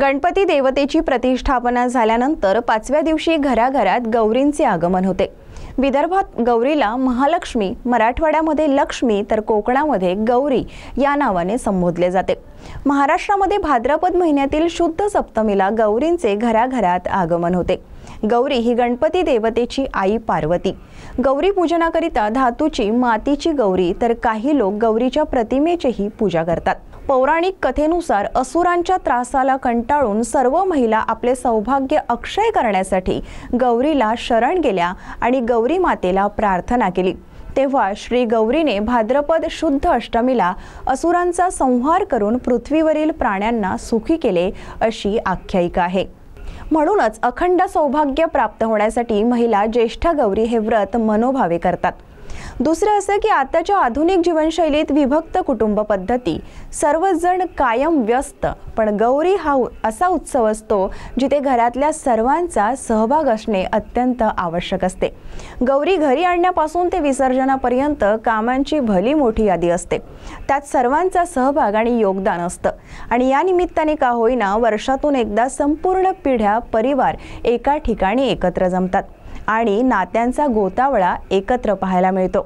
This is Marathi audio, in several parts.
गणपती देवतेची प्रतिष्ठापना झाल्यानंतर 5व्या दिवशी घराघरात गौरींचे आगमन होते। विदर्भात गौरीला महालक्ष्मी, मराठवाड्यामध्ये लक्ष्मी तर कोकणामध्ये गौरी या नावाने संबोधले जाते। महाराष्ट्रामध्ये भाद्रपद महिन्यातील शुद्ध सप्तमीला गौरींचे घराघरात आगमन होते। गौरी ही गणपती देवतेची आई पार्वती। गौरी पूजनाकरिता धातूची, मातीची गौरी तर काही लोक गौरीच्या प्रतिमेचीही पूजा करतात। पौराणिक कथेनुसार असुरांच्या त्रासाला कंटाळून सर्व महिला आपले सौभाग्य अक्षय करण्यासाठी गौरीला शरण गेल्या आणि गौरी मातेला प्रार्थना केली। तेव्हा श्री गौरीने भाद्रपद शुद्ध अष्टमीला असुरांचा संहार करून पृथ्वीवरील प्राण्यांना सुखी केले अशी आख्यायिका आहे। म्हणूनच अखंड सौभाग्य प्राप्त होण्यासाठी महिला ज्येष्ठ गौरी हे व्रत मनोभावे करतात। दुसरे असे की आताच्या आधुनिक जीवनशैलीत विभक्त कुटुंब पद्धती, सर्वच जण कायम व्यस्त, पण गौरी हा असा उत्सव असतो जिथे घरातल्या सर्वांचा सहभाग असणे अत्यंत आवश्यक असते। गौरी घरी आणण्यापासून ते विसर्जनापर्यंत कामांची भली मोठी यादी असते। त्यात सर्वांचा सहभाग आणि योगदान असतं आणि या निमित्ताने का होईना वर्षातून एकदा संपूर्ण पिढ्या, परिवार एका ठिकाणी एकत्र जमतात आणि नात्यांचा गोतावळा एकत्र पाहायला मिळतो।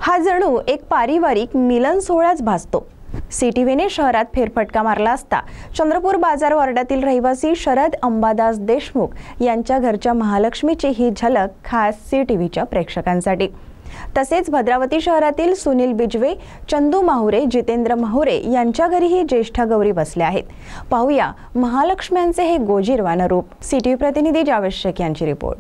हा जणू एक पारिवारिक मिलन सोहळाच भासतो। सीटीव्हीने शहरात फेरफटका मारला असता चंद्रपूर बाजार वार्डातील रहिवासी शरद अंबादास देशमुख यांच्या घरच्या महालक्ष्मीची ही झलक खास सीटीव्हीच्या प्रेक्षकांसाठी। तसेच भद्रावती शहरातील सुनील बिजवे, चंदू माहुरे, जितेंद्र माहुरे यांच्या घरीही ज्येष्ठ गौरी बसल्या आहेत। पाहूया महालक्ष्म्यांचे हे गोजीरवान रूप। सीटीव्ही प्रतिनिधी जावेद शेख यांची रिपोर्ट।